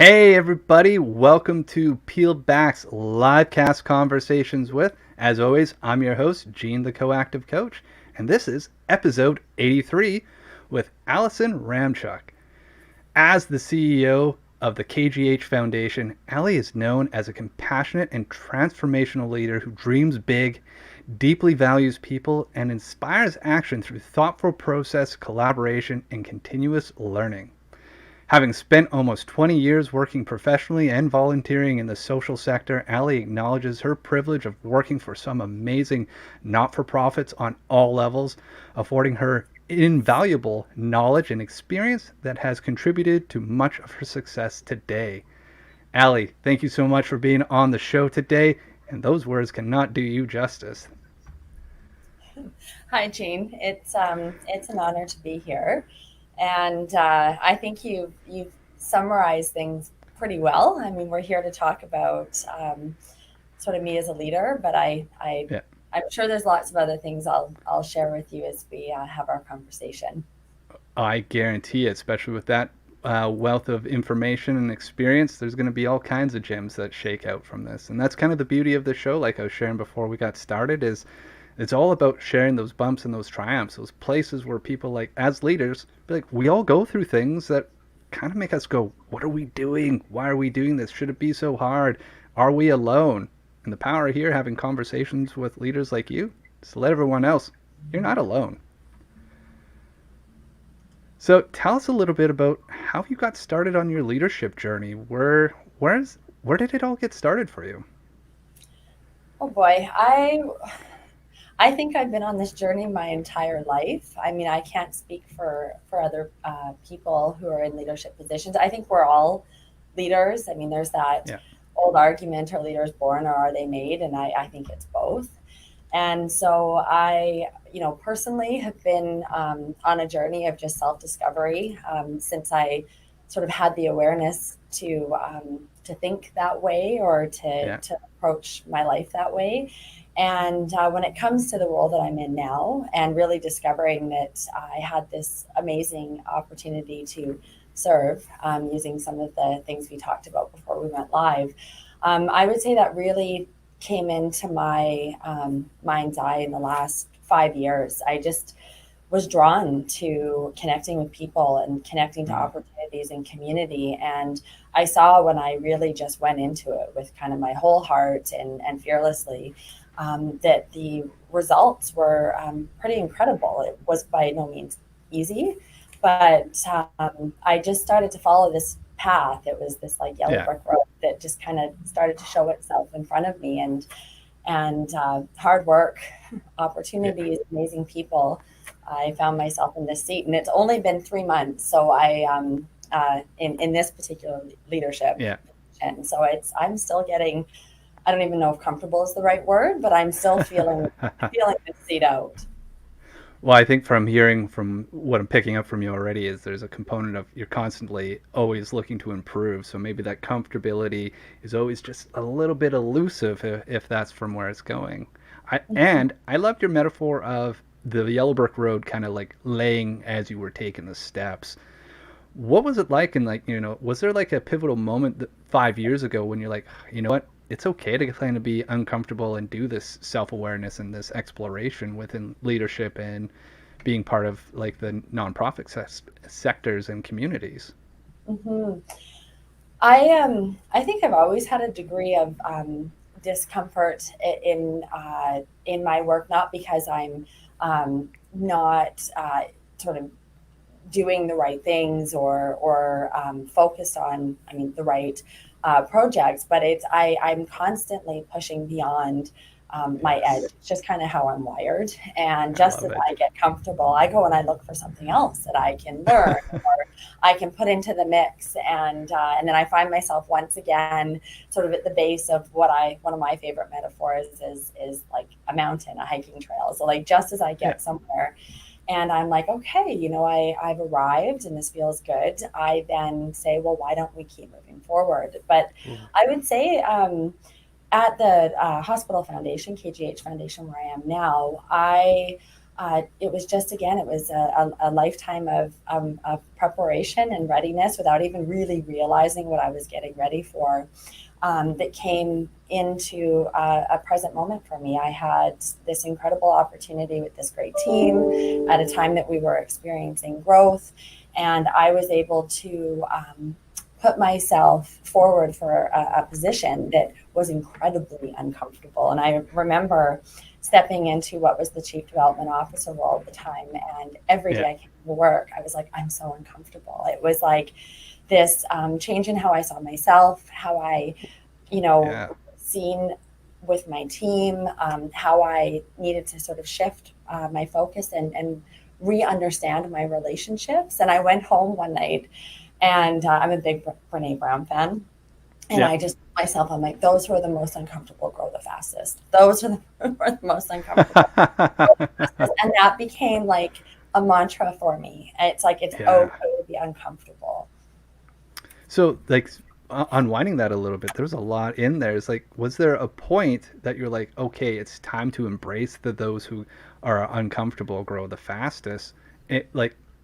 Hey everybody, welcome to Pealed Back's LiveCast Conversations With. As always, I'm your host, Gene the Coactive Coach, and this is episode 83 with Allison Ramchuk. As the CEO of the KGH Foundation, Allie is known as a compassionate and transformational leader who dreams big, deeply values people, and inspires action through thoughtful process, collaboration, and continuous learning. Having spent almost 20 years working professionally and volunteering in the social sector, Allie acknowledges her privilege of working for some amazing not-for-profits on all levels, affording her invaluable knowledge and experience that has contributed to much of her success today. Allie, thank you so much for being on the show today, and those words cannot do you justice. Hi, Gene. It's an honor to be here, and I think you've summarized things pretty well. I mean, we're here to talk about sort of me as a leader, but Yeah. I'm sure there's lots of other things I'll share with you as we have our conversation. I guarantee it, especially with that wealth of information and experience, there's going to be all kinds of gems that shake out from this. And that's kind of the beauty of the show, like I was sharing before we got started, is it's all about sharing those bumps and those triumphs, those places where people, like, as leaders, be like, we all go through things that kind of make us go, what are we doing? Why are we doing this? Should it be so hard? Are we alone? And the power here, having conversations with leaders like you, is to let everyone else, you're not alone. So tell us a little bit about how you got started on your leadership journey. Where did it all get started for you? Oh boy, I think I've been on this journey my entire life. I mean, I can't speak for other people who are in leadership positions. I think we're all leaders. I mean, there's that Yeah. old argument: are leaders born or are they made? And I think it's both. And so personally have been on a journey of just self-discovery since I sort of had the awareness to think that way or Yeah. to approach my life that way. And when it comes to the role that I'm in now, and really discovering that I had this amazing opportunity to serve using some of the things we talked about before we went live, I would say that really came into my mind's eye in the last 5 years. I just was drawn to connecting with people and connecting to Mm. opportunities and community. And I saw when I really just went into it with kind of my whole heart and fearlessly, that the results were pretty incredible. It was by no means easy, but I just started to follow this path. It was this like yellow Yeah. brick road that just kind of started to show itself in front of me, and hard work, Yeah. opportunities, amazing people. I found myself in this seat, and it's only been 3 months. So in this particular leadership, Yeah. and so I'm still getting. I don't even know if comfortable is the right word, but I'm still feeling the seat out. Well, I think from hearing from what I'm picking up from you already is there's a component of you're constantly always looking to improve. So maybe that comfortability is always just a little bit elusive if that's from where it's going. And I loved your metaphor of the yellow brick road kind of like laying as you were taking the steps. What was it like? And like, was there like a pivotal moment 5 years ago when you're like, you know what? It's okay to kind of be uncomfortable and do this self-awareness and this exploration within leadership and being part of like the nonprofit sectors and communities. hmm I think I've always had a degree of discomfort in my work, not because I'm not sort of doing the right things or focused on, I mean, the right projects, but I'm constantly pushing beyond my edge. Yes, It's just kind of how I'm wired. And I just love as it. I get comfortable, I go and I look for something else that I can learn or I can put into the mix. And then I find myself once again sort of at the base of one of my favorite metaphors is like a mountain, a hiking trail. So like just as I Yeah. get somewhere and I'm like, okay, I've arrived and this feels good. I then say, well, why don't we keep moving forward? But Ooh. I would say at the Hospital Foundation, KGH Foundation, where I am now, I it was just, again, it was a lifetime of preparation and readiness without even really realizing what I was getting ready for, that came into a present moment for me. I had this incredible opportunity with this great team at a time that we were experiencing growth, and I was able to put myself forward for a position that was incredibly uncomfortable. And I remember stepping into what was the chief development officer role at the time. And every day I came to work, I was like, I'm so uncomfortable. It was like this change in how I saw myself, how I, seen with my team, how I needed to sort of shift my focus and re-understand my relationships. And I went home one night, and I'm a big Brene Brown fan. And I just myself, I'm like, those who are the most uncomfortable grow the fastest. Those are the most uncomfortable. And that became like a mantra for me. It's like, it's okay to be uncomfortable. So like unwinding that a little bit, there's a lot in there. It's like, was there a point that you're like, okay, it's time to embrace those who are uncomfortable grow the fastest?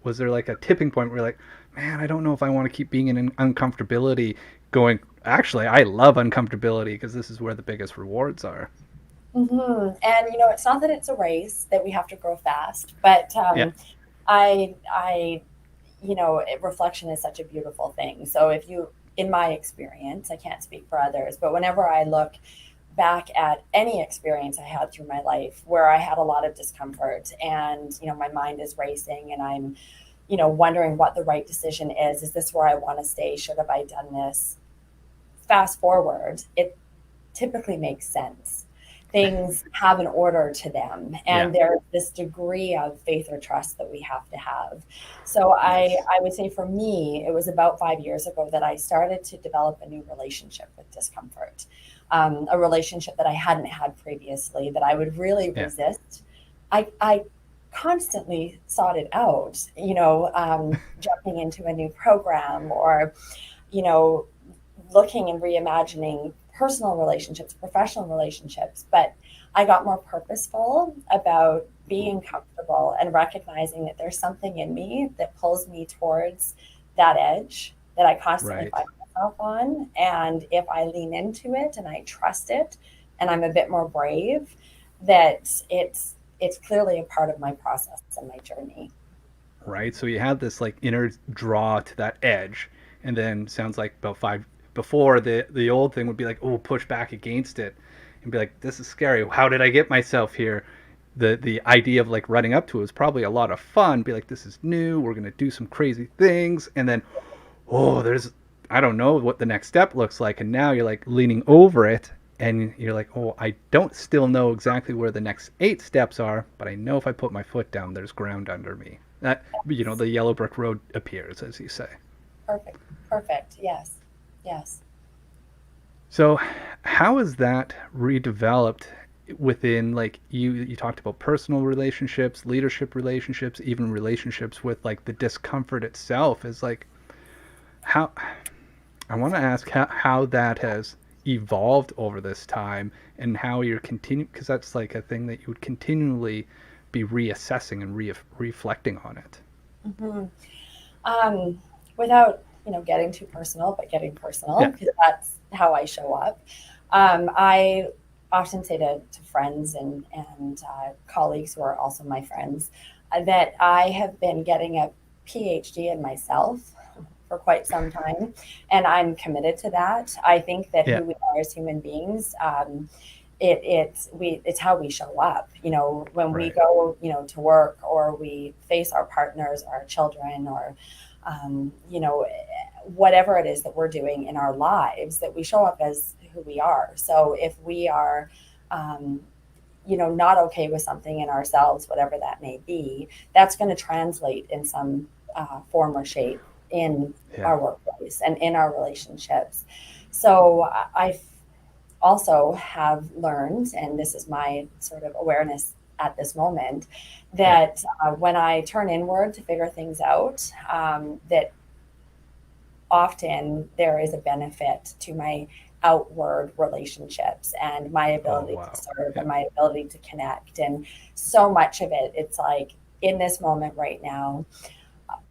Was there like a tipping point where you're like, man, I don't know if I want to keep being in uncomfortability, going, actually, I love uncomfortability because this is where the biggest rewards are. Mm-hmm. And, it's not that it's a race that we have to grow fast, but reflection is such a beautiful thing. So in my experience, I can't speak for others, but whenever I look back at any experience I had through my life where I had a lot of discomfort and, my mind is racing and I'm, wondering what the right decision is. Is this where I want to stay? Should have I done this? Fast forward, it typically makes sense. Things have an order to them, and there's this degree of faith or trust that we have to have. So I would say for me, it was about 5 years ago that I started to develop a new relationship with discomfort, a relationship that I hadn't had previously, that I would really resist. I constantly sought it out, jumping into a new program or, looking and reimagining personal relationships, professional relationships. But I got more purposeful about being comfortable and recognizing that there's something in me that pulls me towards that edge that I constantly find myself on. And if I lean into it and I trust it and I'm a bit more brave, that it's clearly a part of my process and my journey. Right. So you have this like inner draw to that edge, and then sounds like about 5 before the old thing would be like, oh, push back against it and be like, this is scary. How did I get myself here? The idea of like running up to it was probably a lot of fun. Be like, this is new. We're going to do some crazy things. And then, I don't know what the next step looks like. And now you're like leaning over it and you're like, oh, I don't still know exactly where the next 8 steps are, but I know if I put my foot down, there's ground under me. That, the yellow brick road appears, as you say. Perfect. Yes. So how is that redeveloped within, like, you talked about personal relationships, leadership relationships, even relationships with like the discomfort itself? Is like, how, I want to ask how that has evolved over this time and how you're continuing, because that's like a thing that you would continually be reassessing and reflecting on it. Mm-hmm. Without getting too personal, but getting personal, because that's how I show up. I often say to friends and colleagues who are also my friends that I have been getting a PhD in myself for quite some time, and I'm committed to that. I think that who we are as human beings, it's how we show up. When we go, to work, or we face our partners, our children, or whatever it is that we're doing in our lives, that we show up as who we are. So if we are, not okay with something in ourselves, whatever that may be, that's going to translate in some form or shape in our workplace and in our relationships. So I also have learned, and this is my sort of awareness at this moment, that when I turn inward to figure things out, that often there is a benefit to my outward relationships and my Oh, ability to wow. serve Yeah. and my ability to connect. And so much of it, it's like in this moment right now,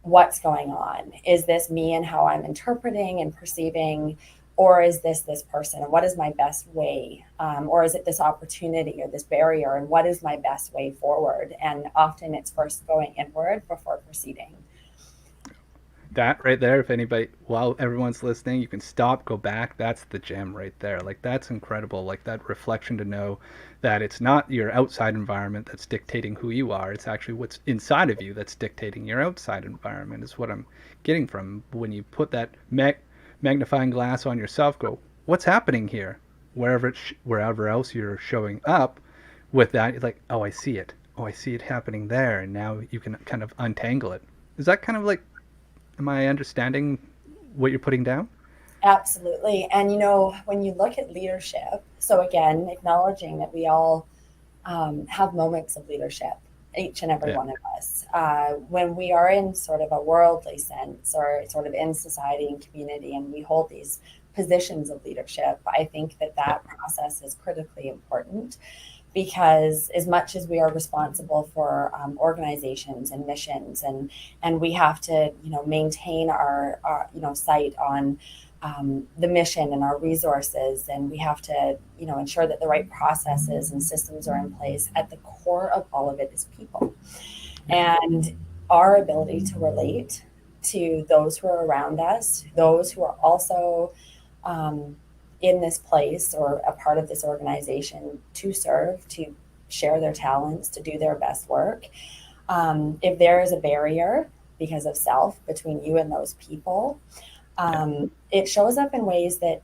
what's going on? Is this me and how I'm interpreting and perceiving, or is this person? And what is my best way? Or is it this opportunity or this barrier? And what is my best way forward? And often it's first going inward before proceeding. That right there, if anybody, while everyone's listening, you can stop, go back. That's the gem right there. Like, that's incredible. Like, that reflection to know that it's not your outside environment that's dictating who you are. It's actually what's inside of you that's dictating your outside environment, is what I'm getting from when you put that magnifying glass on yourself. Go, what's happening here? Wherever else you're showing up with that, you're like, oh, I see it. Oh, I see it happening there. And now you can kind of untangle it. Is that kind of like, am I understanding what you're putting down? Absolutely. And, when you look at leadership, so again, acknowledging that we all have moments of leadership, each and every Yeah. one of us. When we are in sort of a worldly sense or sort of in society and community, and we hold these positions of leadership, I think that Yeah. process is critically important, because as much as we are responsible for organizations and missions, and we have to maintain our sight on the mission and our resources, and we have to ensure that the right processes and systems are in place, at the core of all of it is people. Yeah. And our ability to relate to those who are around us, those who are also um, in this place or a part of this organization, to serve, to share their talents, to do their best work. If there is a barrier because of self between you and those people, Yeah. it shows up in ways that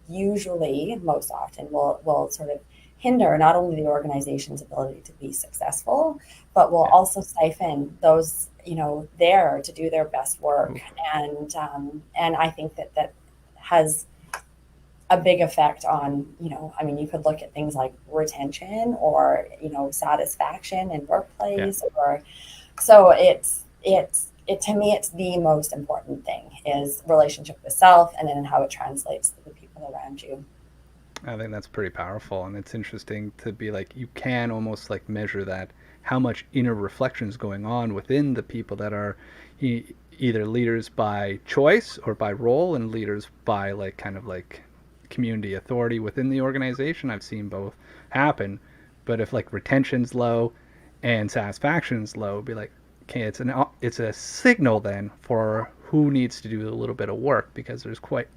usually, most often, will sort of hinder not only the organization's ability to be successful, but will Yeah. also stifle those there to do their best work. Oof. And I think that has a big effect on, I mean, you could look at things like retention or satisfaction in Yeah. workplace, or so it to me, it's the most important thing is relationship with self, and then how it translates to the people around you. I think that's pretty powerful, and it's interesting to be like, you can almost like measure that, how much inner reflection is going on within the people that are either leaders by choice or by role, and leaders by like kind of like community authority within the organization. I've seen both happen, but if like retention's low and satisfaction's low, it'd be like, okay, it's a signal then for who needs to do a little bit of work, because there's quite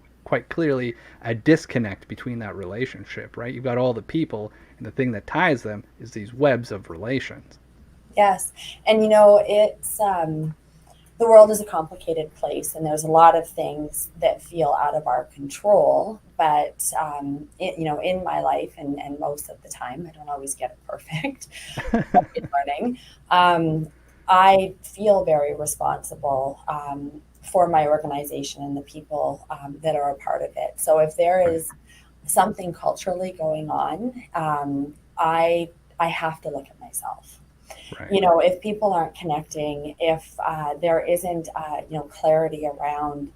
clearly a disconnect between that relationship, right? You've got all the people, and the thing that ties them is these webs of relations. Yes. And it's the world is a complicated place, and there's a lot of things that feel out of our control. But in my life, and most of the time, I don't always get it perfect. In learning, I feel very responsible for my organization and the people that are a part of it. So if there Right. is something culturally going on, I have to look at myself. Right. If people aren't connecting, if there isn't clarity around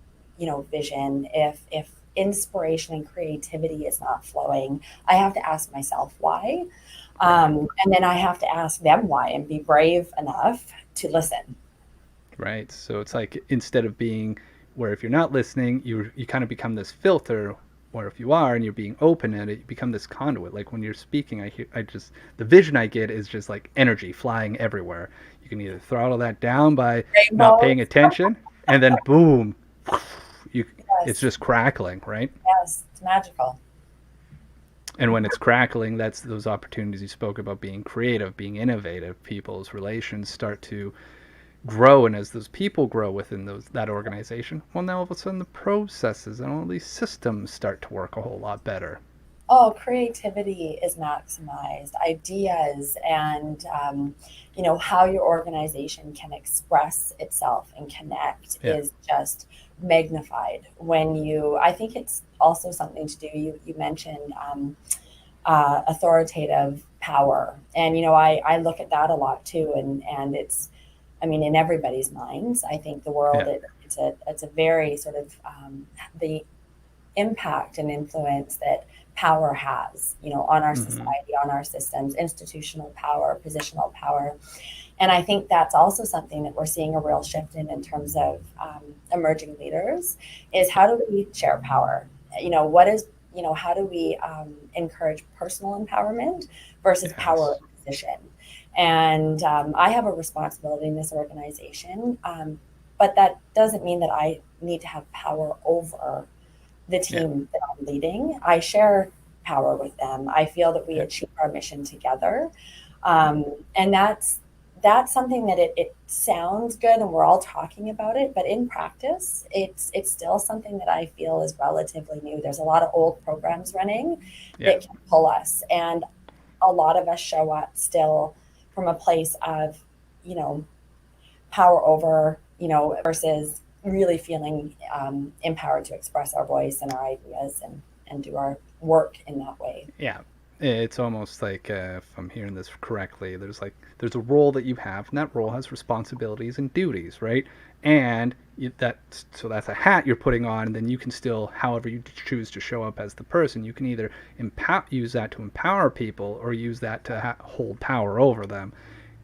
vision, if inspiration and creativity is not flowing, I have to ask myself why. Right. And then I have to ask them why, and be brave enough to listen. Right. So it's like, instead of being where if you're not listening, you kind of become this filter, or if you are and you're being open at it, you become this conduit. Like when you're speaking, I just, the vision I get is just like energy flying everywhere. You can either throttle that down by not paying Rainbows. attention, and then boom, you, it's Yes, just crackling, right? yes, it's magical. And when it's crackling, that's those opportunities you spoke about, being creative, being innovative. People's relations start to grow, and as those people grow within that organization, well, now all of a sudden the processes and all these systems start to work a whole lot better. Oh, creativity is maximized. Ideas and how your organization can express itself and connect Yeah. is just magnified when you. I think it's also something to do. You mentioned authoritative power, and I look at that a lot too, and it's. I mean, in everybody's minds, I think the world Yeah. it's a very sort of the impact and influence that power has, on our Mm-hmm. society, on our systems, institutional power, positional power. And I think that's also something that we're seeing a real shift in terms of emerging leaders, is how do we share power? How do we encourage personal empowerment versus power position? And I have a responsibility in this organization, but that doesn't mean that I need to have power over the team that I'm leading. I share power with them. I feel that we achieve our mission together. And that's something that it sounds good and we're all talking about it, but in practice, it's still something that I feel is relatively new. There's a lot of old programs running that can pull us. And a lot of us show up still from a place of, power over, versus really feeling empowered to express our voice and our ideas and do our work in that way. Yeah. It's almost like, if I'm hearing this correctly, there's a role that you have, and that role has responsibilities and duties, right? And that's a hat you're putting on, and then you can still, however you choose to show up as the person, you can either use that to empower people or use that to hold power over them.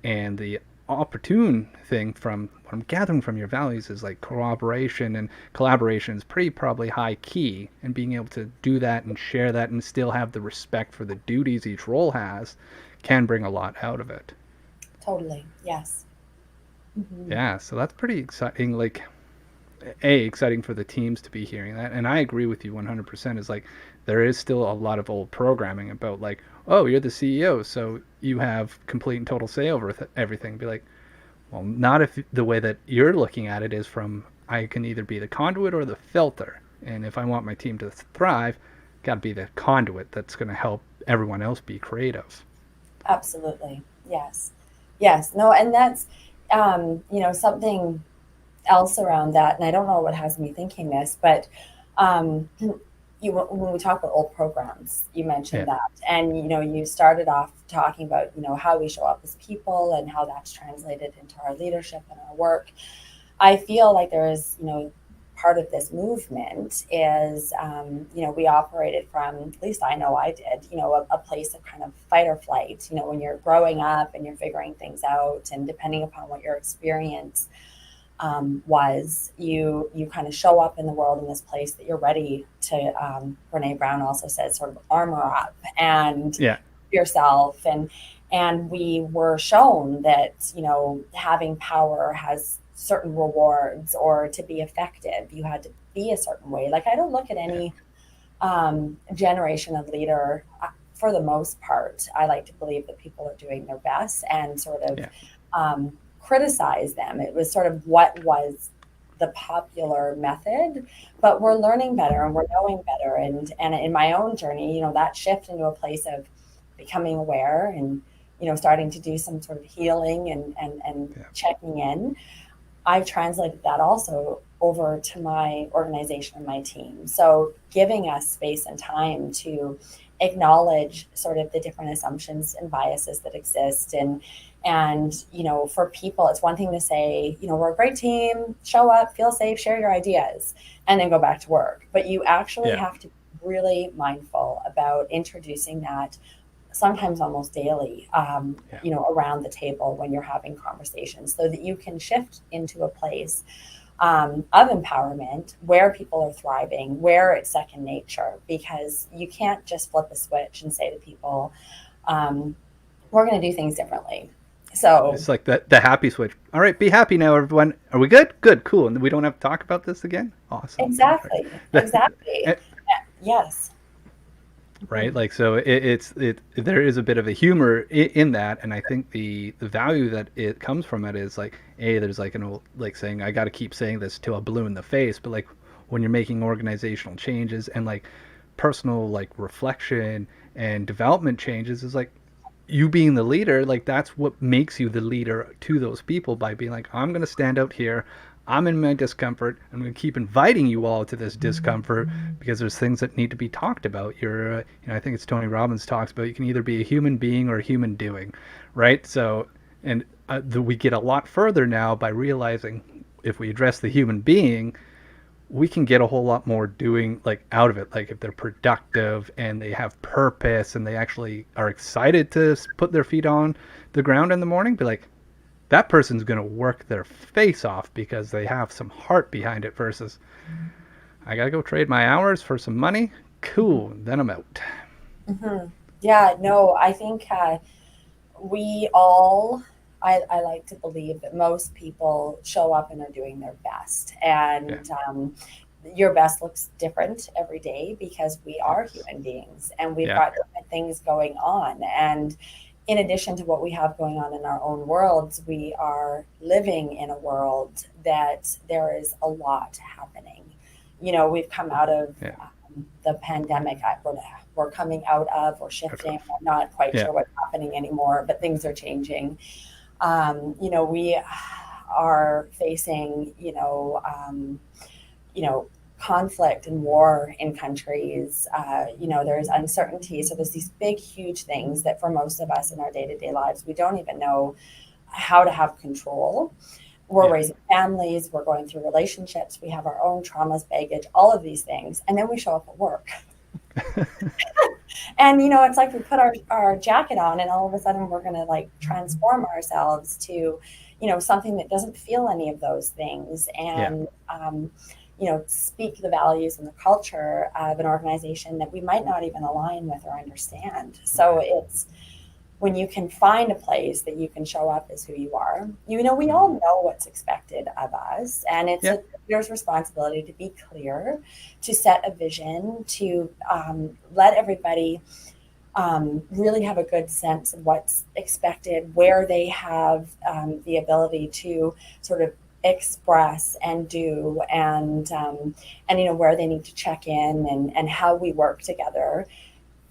And the opportune thing from what I'm gathering from your values is like cooperation and collaboration is pretty probably high key, and being able to do that and share that and still have the respect for the duties each role has can bring a lot out of it. Totally. Yes. Mm-hmm. Yeah, so that's pretty exciting. Like, exciting for the teams to be hearing that. And I agree with you 100%. Is like, there is still a lot of old programming about like, oh, you're the CEO, so you have complete and total say over everything. Be like, well, not if the way that you're looking at it is from, I can either be the conduit or the filter. And if I want my team to thrive, got to be the conduit that's going to help everyone else be creative. Absolutely. Yes. Yes. No, and that's, something else around that. And I don't know what has me thinking this, but when we talk about old programs, you mentioned that, and, you started off talking about, how we show up as people and how that's translated into our leadership and our work. I feel like there is, part of this movement is, we operated from, at least I know I did, a place of kind of fight or flight, when you're growing up and you're figuring things out, and depending upon what your experience was, you kind of show up in the world in this place that you're ready to, Brene Brown also says, sort of armor up and yourself. And we were shown that, having power has certain rewards, or to be effective, you had to be a certain way. Like, I don't look at any generation of leader, for the most part, I like to believe that people are doing their best and sort of criticize them. It was sort of what was the popular method, but we're learning better and we're knowing better. And in my own journey, that shift into a place of becoming aware and, starting to do some sort of healing and checking in, I've translated that also over to my organization and my team. So giving us space and time to acknowledge sort of the different assumptions and biases that exist. And, for people, it's one thing to say, we're a great team, show up, feel safe, share your ideas, and then go back to work. But you actually have to be really mindful about introducing that, sometimes almost daily, around the table when you're having conversations, so that you can shift into a place of empowerment where people are thriving, where it's second nature, because you can't just flip a switch and say to people, we're going to do things differently. So it's like the happy switch. All right, be happy now, everyone. Are we good? Good, cool. And we don't have to talk about this again? Awesome. Exactly. Yes. Right, like, so there is a bit of a humor in that, and I think the value that it comes from it is like, there's like an old like saying, I got to keep saying this till I'm blue in the face, but like when you're making organizational changes and like personal like reflection and development changes, is like you being the leader, like that's what makes you the leader to those people, by being like, I'm going to stand out here. I'm in my discomfort. I'm going to keep inviting you all to this discomfort because there's things that need to be talked about. I think it's Tony Robbins talks about, you can either be a human being or a human doing, right? So, and we get a lot further now by realizing if we address the human being, we can get a whole lot more doing like out of it. Like if they're productive and they have purpose and they actually are excited to put their feet on the ground in the morning, be like, that person's going to work their face off because they have some heart behind it versus I got to go trade my hours for some money. Cool. Then I'm out. Mm-hmm. Yeah, no, I think we all, I like to believe that most people show up and are doing their best. Yeah. And your best looks different every day because we are Yes. human beings and we've Yeah. got different things going on. And in addition to what we have going on in our own worlds, we are living in a world that there is a lot happening. You know, we've come out of Yeah. the pandemic. We're coming out of or shifting. I'm not quite Yeah. sure what's happening anymore, but things are changing. You know, we are facing, conflict and war in countries. There's uncertainty. So there's these big, huge things that for most of us in our day-to-day lives, we don't even know how to have control. We're raising families, we're going through relationships, we have our own traumas, baggage, all of these things. And then we show up at work. And, it's like we put our jacket on and all of a sudden we're going to like transform ourselves to, something that doesn't feel any of those things. And, speak the values and the culture of an organization that we might not even align with or understand. So it's when you can find a place that you can show up as who you are. We all know what's expected of us, and it's a leader's responsibility to be clear, to set a vision, to let everybody really have a good sense of what's expected, where they have the ability to sort of express and do, and where they need to check in and how we work together.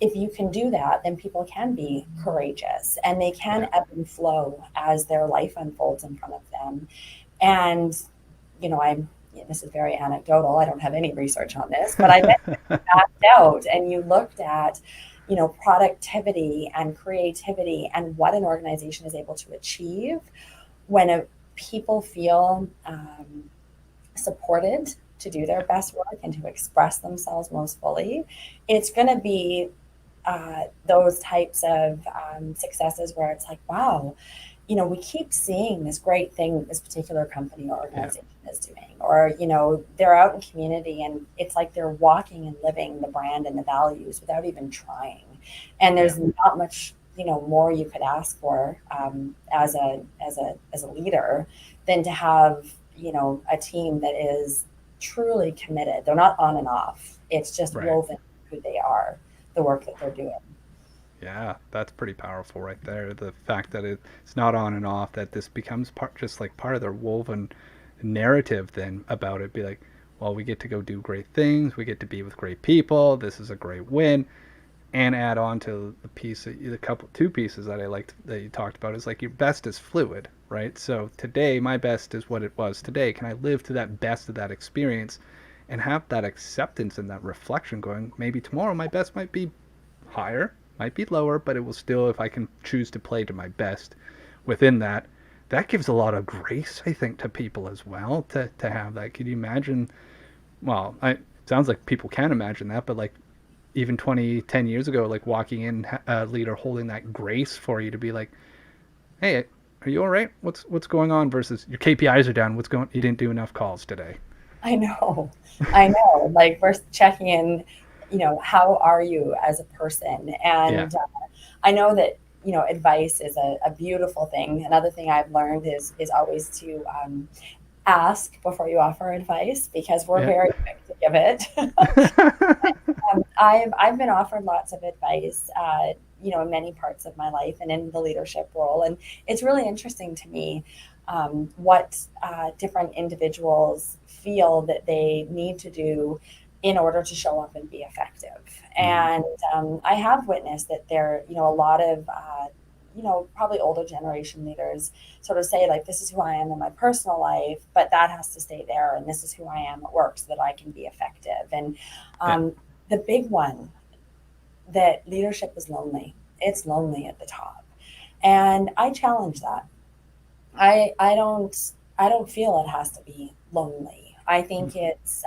If you can do that, then people can be courageous and they can ebb and flow as their life unfolds in front of them. And, this is very anecdotal. I don't have any research on this, but I bet if you backed out and you looked at, productivity and creativity and what an organization is able to achieve when people feel supported to do their best work and to express themselves most fully, it's going to be those types of successes where it's like, wow, we keep seeing this great thing that this particular company or organization is doing, or, they're out in community and it's like they're walking and living the brand and the values without even trying. And there's not much, more you could ask for as a leader than to have, a team that is truly committed. They're not on and off. It's just woven who they are, the work that they're doing. Yeah, that's pretty powerful right there. The fact that it's not on and off, that this becomes just like part of their woven narrative then about it. Be like, well, we get to go do great things. We get to be with great people. This is a great win. And add on to two pieces that I liked that you talked about is like your best is fluid, right? So today, my best is what it was today. Can I live to that best of that experience and have that acceptance and that reflection going, maybe tomorrow my best might be higher, might be lower, but it will still, if I can choose to play to my best within that, that gives a lot of grace, I think, to people as well to have that. Can you imagine? Well, it sounds like people can imagine that, but like even 10 years ago, like walking in a leader holding that grace for you to be like, hey, are you all right? What's going on? Versus your KPIs are down. You didn't do enough calls today. I know. Like we're checking in, how are you as a person? And I know that, advice is a beautiful thing. Another thing I've learned is always to ask before you offer advice, because we're very quick to give it. I've been offered lots of advice, in many parts of my life and in the leadership role. And it's really interesting to me what different individuals feel that they need to do in order to show up and be effective. And I have witnessed that there, a lot of, probably older generation leaders sort of say, like, this is who I am in my personal life, but that has to stay there. And this is who I am at work so that I can be effective. And the big one, that leadership is lonely. It's lonely at the top. And I challenge that. I don't feel it has to be lonely. I think it's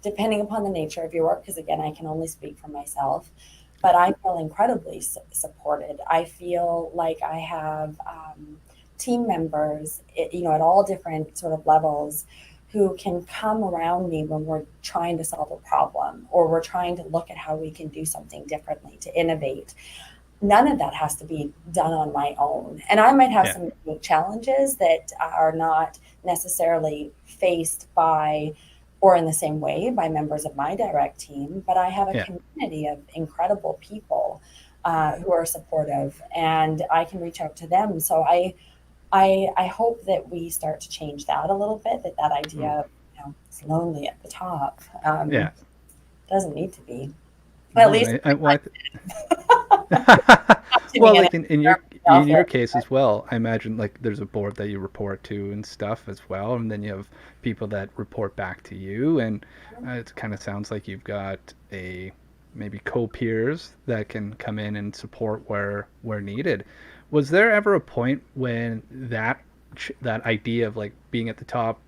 depending upon the nature of your work, because again, I can only speak for myself, but I feel incredibly supported. I feel like I have team members, at all different sort of levels, who can come around me when we're trying to solve a problem or we're trying to look at how we can do something differently to innovate. None of that has to be done on my own. And I might have some unique challenges that are not necessarily faced by or in the same way by members of my direct team, but I have a community of incredible people who are supportive, and I can reach out to them. So I hope that we start to change that a little bit, that idea of, it's lonely at the top. Doesn't need to be. At least well, like in your case as well, I imagine like there's a board that you report to and stuff as well, and then you have people that report back to you, and it kind of sounds like you've got maybe co-peers that can come in and support where needed. Was there ever a point when that idea of like being at the top,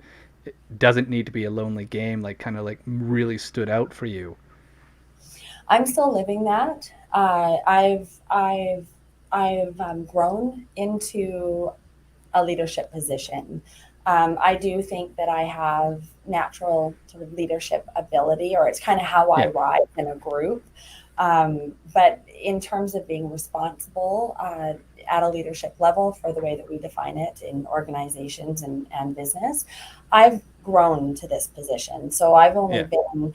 it doesn't need to be a lonely game, like kind of like really stood out for you? I'm still living that. I've grown into a leadership position. I do think that I have natural sort of leadership ability, or it's kind of how I rise in a group. But in terms of being responsible at a leadership level for the way that we define it in organizations and business, I've grown to this position. So I've only been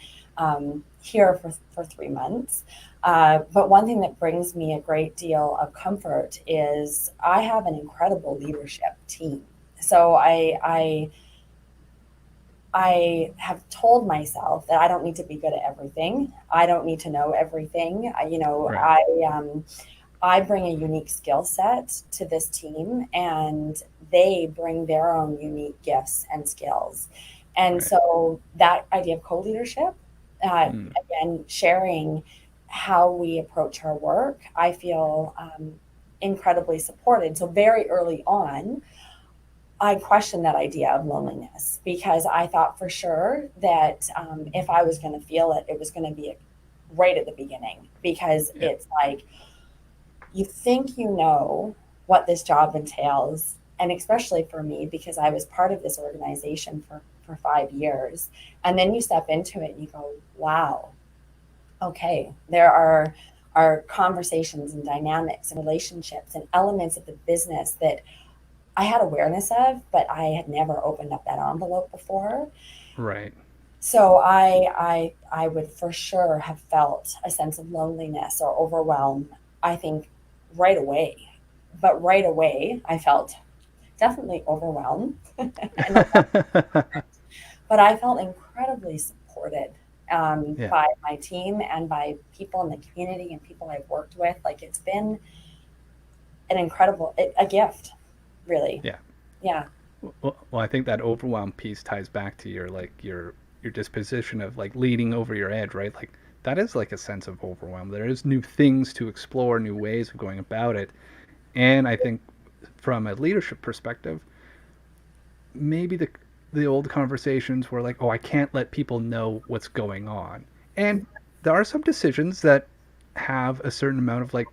here for 3 months. But one thing that brings me a great deal of comfort is I have an incredible leadership team. So I have told myself that I don't need to be good at everything. I don't need to know everything. I bring a unique skill set to this team, and they bring their own unique gifts and skills. And so that idea of co-leadership, again, sharing how we approach our work, I feel incredibly supported. So very early on, I questioned that idea of loneliness, because I thought for sure that if I was going to feel it, it was going to be right at the beginning, because it's like, you think you know what this job entails. And especially for me, because I was part of this organization for 5 years. And then you step into it and you go, wow, okay, there are conversations and dynamics and relationships and elements of the business that I had awareness of, but I had never opened up that envelope before. Right. So I would for sure have felt a sense of loneliness or overwhelm, I think, right away. But right away, I felt definitely overwhelmed. But I felt incredibly supported by my team and by people in the community and people I've worked with. Like, it's been an incredible, a gift, really. Yeah. Well, I think that overwhelm piece ties back to your disposition of like leading over your edge, right? Like that is like a sense of overwhelm. There is new things to explore, new ways of going about it. And I think from a leadership perspective, maybe the old conversations were like, oh, I can't let people know what's going on. And there are some decisions that have a certain amount of like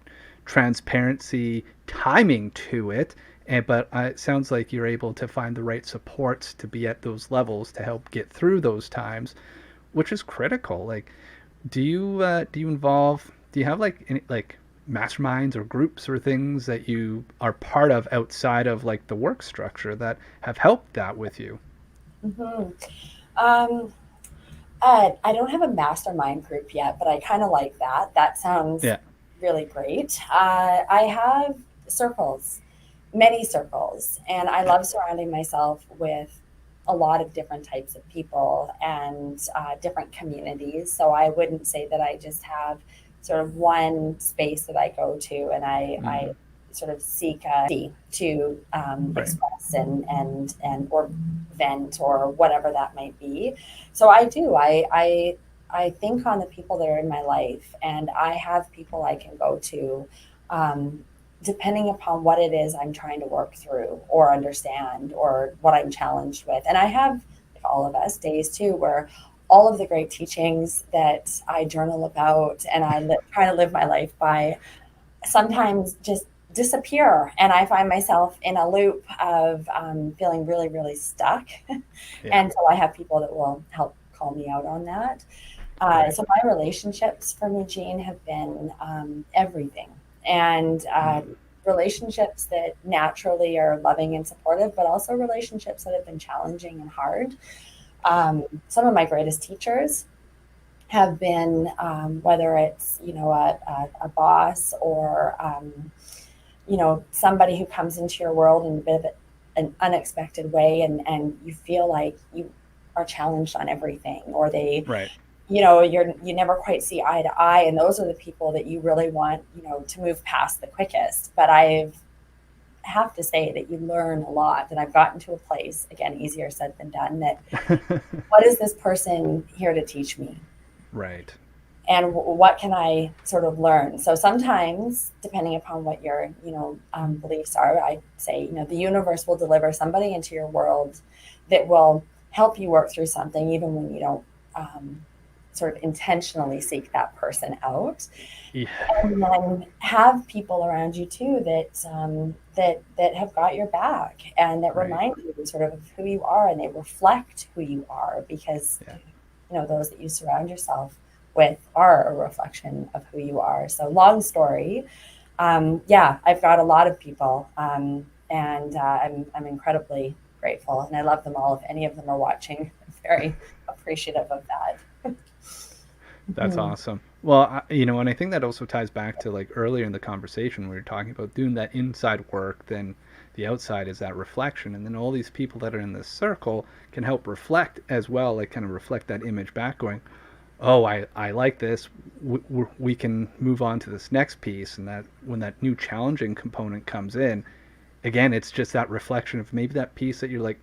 transparency timing to it. But it sounds like you're able to find the right supports to be at those levels to help get through those times, which is critical. Like, do you have like any like masterminds or groups or things that you are part of outside of like the work structure that have helped that with you? Mm-hmm. I don't have a mastermind group yet, but I kind of like that. That sounds really great. I have circles, many circles, and I love surrounding myself with a lot of different types of people and different communities. So I wouldn't say that I just have sort of one space that I go to and I sort of seek to express and or vent or whatever that might be. So I do. I think on the people that are in my life, and I have people I can go to depending upon what it is I'm trying to work through or understand or what I'm challenged with. And I have all of us, days too, where all of the great teachings that I journal about and I try to live my life by sometimes just disappear. And I find myself in a loop of feeling really, really stuck. And so I have people that will help call me out on that. So my relationships for me, Jean, have been everything. And relationships that naturally are loving and supportive, but also relationships that have been challenging and hard. Some of my greatest teachers have been, whether it's, a boss or, somebody who comes into your world in a bit of an unexpected way, and you feel like you are challenged on everything, or they, you never quite see eye to eye. And those are the people that you really want, to move past the quickest. But have to say that you learn a lot, that I've gotten to a place, again, easier said than done, that what is this person here to teach me? Right. And what can I sort of learn? So sometimes, depending upon what your, beliefs are, I say, the universe will deliver somebody into your world that will help you work through something, even when you don't sort of intentionally seek that person out. Yeah. And then have people around you too that have got your back and that remind you sort of who you are, and they reflect who you are, because those that you surround yourself with are a reflection of who you are. So long story. I've got a lot of people, and I'm incredibly grateful, and I love them all. If any of them are watching, I'm very appreciative of that. That's awesome. Well, and I think that also ties back to like earlier in the conversation, we were talking about doing that inside work, then the outside is that reflection. And then all these people that are in this circle can help reflect as well, like kind of reflect that image back going, oh, I like this. We can move on to this next piece. And that when that new challenging component comes in, again, it's just that reflection of maybe that piece that you're like,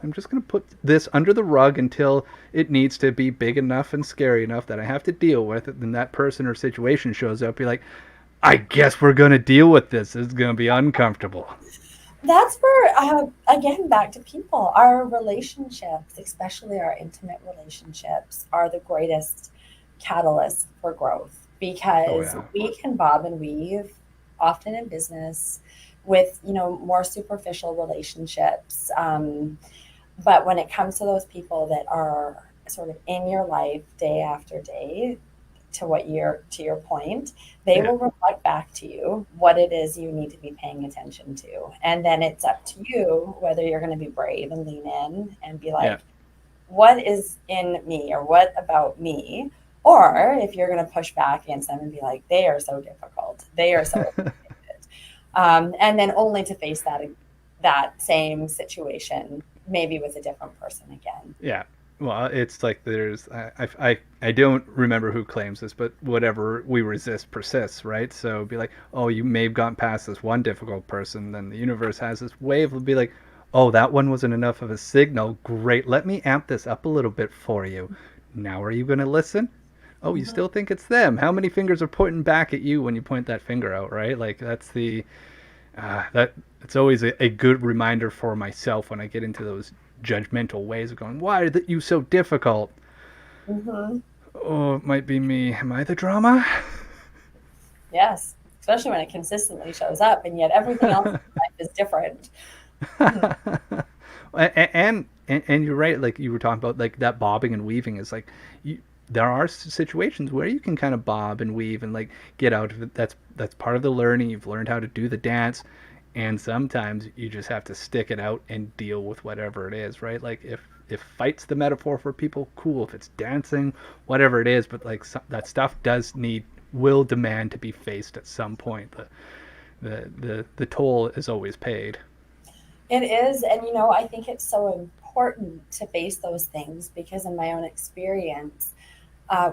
I'm just going to put this under the rug until it needs to be big enough and scary enough that I have to deal with it. Then that person or situation shows up. You're like, I guess we're going to deal with this. It's going to be uncomfortable. That's where, again, back to people, our relationships, especially our intimate relationships, are the greatest catalyst for growth, because we can bob and weave, often in business, with, more superficial relationships. But when it comes to those people that are sort of in your life day after day, to your point, they will reflect back to you what it is you need to be paying attention to. And then it's up to you whether you're going to be brave and lean in and be like, what is in me, or what about me? Or if you're going to push back against them and be like, they are so difficult, they are so and then only to face that same situation, maybe with a different person again. Yeah. Well, it's like there's, I don't remember who claims this, but whatever we resist persists, right? So be like, oh, you may have gotten past this one difficult person, then the universe has this wave will be like, oh, that one wasn't enough of a signal. Great. Let me amp this up a little bit for you. Now are you going to listen? Oh, you still think it's them. How many fingers are pointing back at you when you point that finger out, right? Like that's it's always a good reminder for myself when I get into those judgmental ways of going, why are you so difficult? Oh, it might be me. Am I the drama? Yes, especially when it consistently shows up, and yet everything else in life is different. And you're right, like you were talking about, like that bobbing and weaving is like, there are situations where you can kind of bob and weave and like get out of it. That's part of the learning. You've learned how to do the dance. And sometimes you just have to stick it out and deal with whatever it is, right? Like if fight's the metaphor for people, cool. If it's dancing, whatever it is, but like that stuff will demand to be faced at some point. The toll is always paid. It is. And, I think it's so important to face those things, because in my own experience,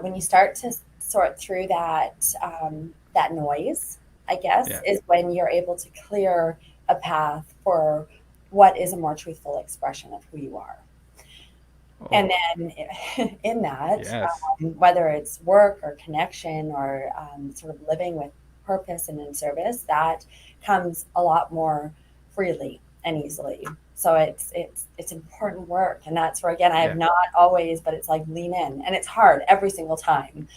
when you start to sort through that noise, I guess, is when you're able to clear a path for what is a more truthful expression of who you are. Oh. And then in that, whether it's work or connection or sort of living with purpose and in service, that comes a lot more freely and easily. So it's important work. And that's where, again, I have not always, but it's like lean in. And it's hard every single time.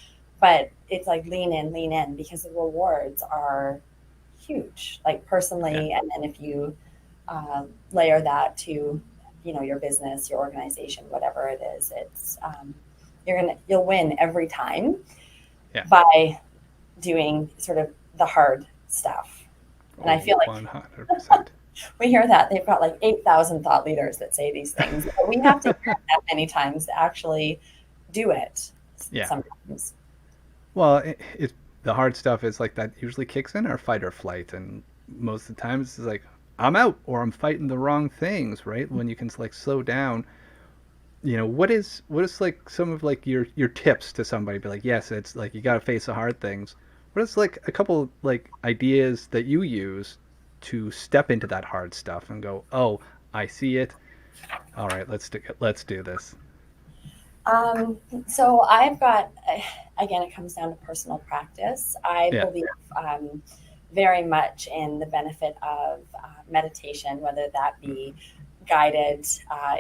But it's like lean in, because the rewards are huge, like personally. And then if you layer that to, your business, your organization, whatever it is, it's you'll win every time by doing sort of the hard stuff. And I feel like 100%. We hear that they've got like 8,000 thought leaders that say these things, but we have to hear it that many times to actually do it sometimes. Well, it's the hard stuff is like that usually kicks in our fight or flight, and most of the times it's like I'm out or I'm fighting the wrong things, right? When you can like slow down, what is like some of like your tips to somebody? Be like, yes, it's like you got to face the hard things. What is like a couple like ideas that you use to step into that hard stuff and go, oh, I see it. All right, let's do this. So I've got, again, it comes down to personal practice. I believe very much in the benefit of meditation, whether that be guided,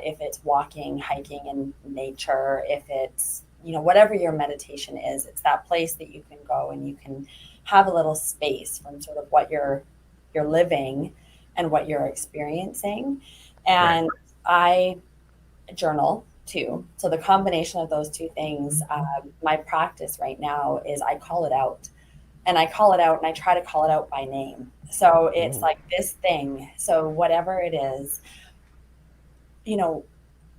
if it's walking, hiking in nature, if it's, whatever your meditation is, it's that place that you can go and you can have a little space from sort of what you're living and what you're experiencing. And I journal too. So the combination of those two things, my practice right now is I call it out. And I call it out and I try to call it out by name. So it's like this thing. So whatever it is,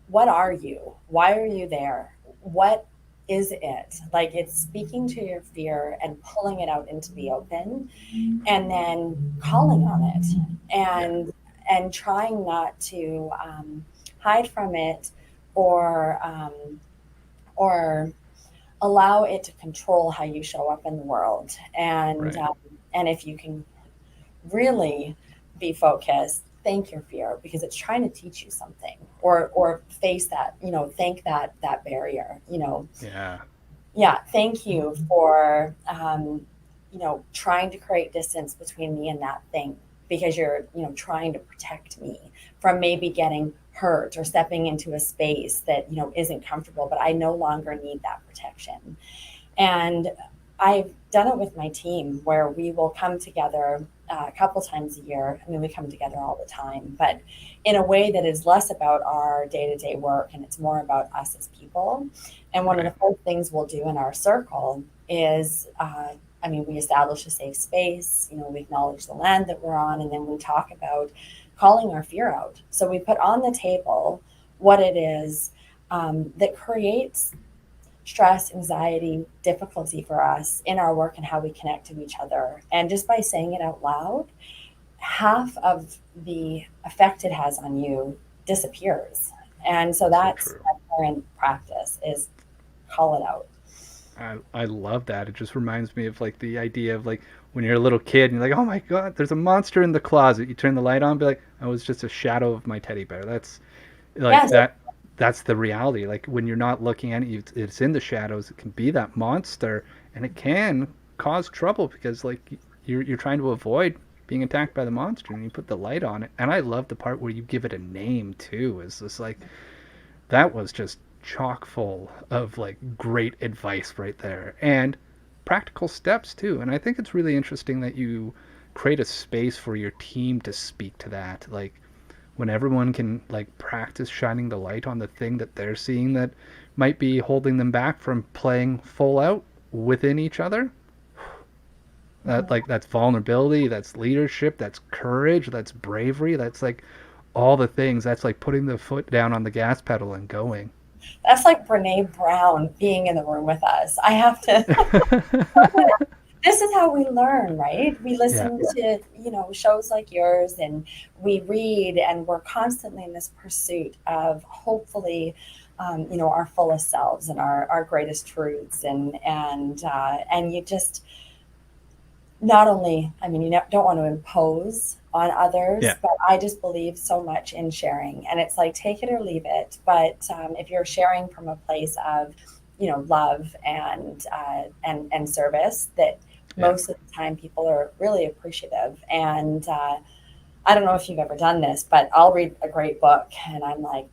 what are you? Why are you there? What is it? Like, it's speaking to your fear and pulling it out into the open and then calling on it and trying not to hide from it or allow it to control how you show up in the world. And if you can really be focused, thank your fear because it's trying to teach you something, or face that, thank that barrier, thank you for trying to create distance between me and that thing, because you're trying to protect me from maybe getting hurt or stepping into a space that isn't comfortable, but I no longer need that protection. And I've done it with my team where we will come together a couple times a year. I mean, we come together all the time, but in a way that is less about our day-to-day work and it's more about us as people. And one of the first things we'll do in our circle is, we establish a safe space, we acknowledge the land that we're on, and then we talk about calling our fear out. So we put on the table what it is that creates stress, anxiety, difficulty for us in our work and how we connect to each other. And just by saying it out loud, half of the effect it has on you disappears. And so that's my current practice, is call it out. I love that. It just reminds me of like the idea of like when you're a little kid and you're like, oh my God, there's a monster in the closet. You turn the light on, be like, oh, it's just a shadow of my teddy bear. That's like that's the reality. Like when you're not looking at it, it's in the shadows. It can be that monster, and it can cause trouble because like you're trying to avoid being attacked by the monster, and you put the light on it. And I love the part where you give it a name too. It's just like that was just chock full of like great advice right there and practical steps too. And I think it's really interesting that you create a space for your team to speak to that, like when everyone can like practice shining the light on the thing that they're seeing that might be holding them back from playing full out within each other. That's vulnerability, that's leadership, that's courage, that's bravery, that's like all the things. That's like putting the foot down on the gas pedal and going. That's like Brene Brown being in the room with us. I have to. This is how we learn, right? We listen to, shows like yours, and we read, and we're constantly in this pursuit of hopefully, our fullest selves and our greatest truths. And you just not only, you don't want to impose on others, but I just believe so much in sharing, and it's like, take it or leave it. But if you're sharing from a place of, love and service, that most of the time people are really appreciative. And I don't know if you've ever done this, but I'll read a great book and I'm like,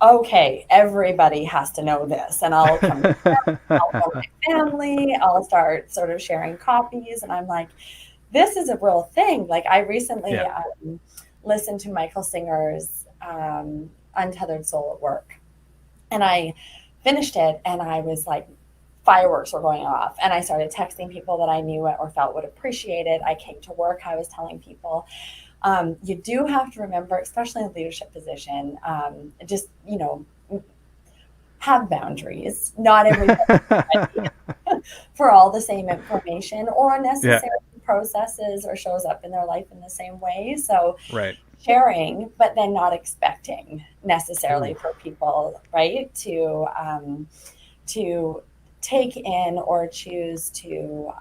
okay, everybody has to know this. And I'll come to them, I'll know my family, I'll start sort of sharing copies. And I'm like, this is a real thing. Like I recently listened to Michael Singer's Untethered Soul at Work. And I finished it and I was like, fireworks were going off. And I started texting people that I knew or felt would appreciate it. I came to work, I was telling people, you do have to remember, especially in a leadership position, just, have boundaries. Not everybody for all the same information or necessary processes or shows up in their life in the same way. So sharing, but then not expecting necessarily for people, right, to take in or choose to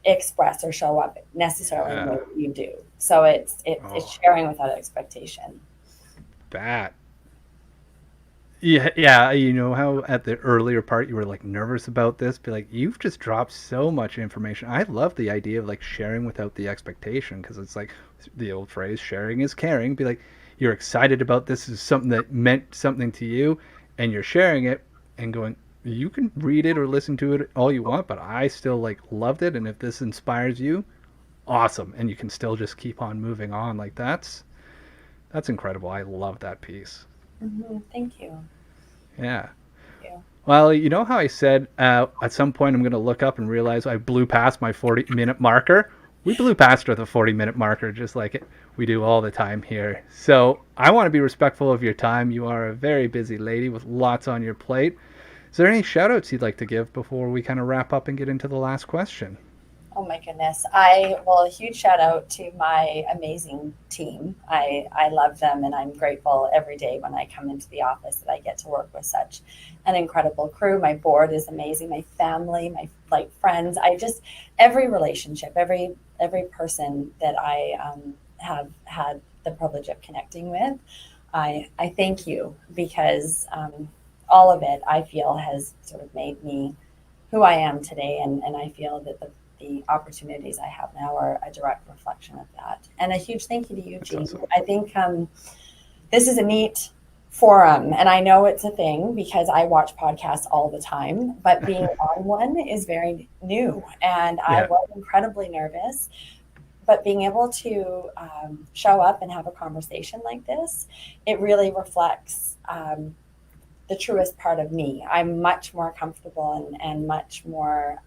express or show up necessarily in what you do. So it's sharing without expectation. Yeah, you know how at the earlier part you were like nervous about this, but like you've just dropped so much information. I love the idea of like sharing without the expectation, because it's like the old phrase, sharing is caring. Be like, you're excited about this is something that meant something to you, and you're sharing it and going, you can read it or listen to it all you want, but I still like loved it, and if this inspires you, awesome. And you can still just keep on moving on. Like that's incredible. I love that piece. Thank you. Yeah. Thank you. Well, you know how I said at some point I'm going to look up and realize I blew past my 40-minute marker? We blew past the 40-minute marker just like we do all the time here. So I want to be respectful of your time. You are a very busy lady with lots on your plate. Is there any shout-outs you'd like to give before we kind of wrap up and get into the last question? Oh my goodness. A huge shout out to my amazing team. I love them, and I'm grateful every day when I come into the office that I get to work with such an incredible crew. My board is amazing. My family, my friends. Every relationship, every person that I have had the privilege of connecting with, I thank you, because all of it, I feel, has sort of made me who I am today. And I feel that the opportunities I have now are a direct reflection of that. And a huge thank you to you, Jean. Awesome. I think this is a neat forum, and I know it's a thing because I watch podcasts all the time, but being on one is very new, and I was incredibly nervous. But being able to show up and have a conversation like this, it really reflects the truest part of me. I'm much more comfortable and much more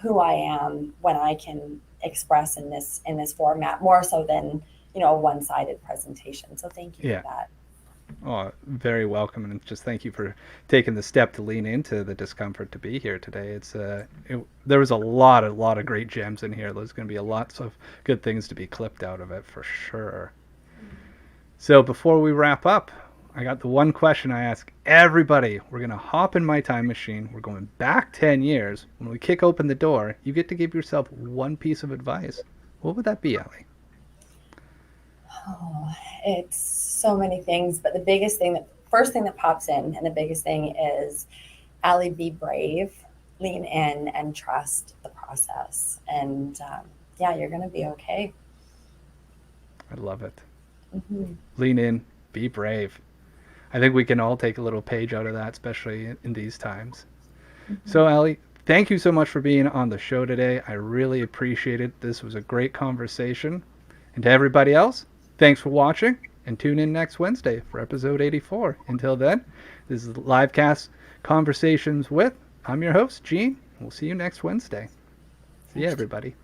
who I am when I can express in this format, more so than a one-sided presentation. So thank you for that. Oh, very welcome, and just thank you for taking the step to lean into the discomfort to be here today. There was a lot of great gems in here. There's going to be lots of good things to be clipped out of it for sure. So before we wrap up, I got the one question I ask everybody. We're going to hop in my time machine. We're going back 10 years. When we kick open the door, you get to give yourself one piece of advice. What would that be, Allie? Oh, it's so many things, but first thing that pops in, and the biggest thing is, Allie, be brave, lean in, and trust the process. And you're going to be okay. I love it. Lean in, be brave. I think we can all take a little page out of that, especially in these times. So, Allie, thank you so much for being on the show today. I really appreciate it. This was a great conversation. And to everybody else, thanks for watching, and tune in next Wednesday for episode 84. Until then, this is LiveCast Conversations With. I'm your host, Gene. We'll see you next Wednesday. See ya, everybody.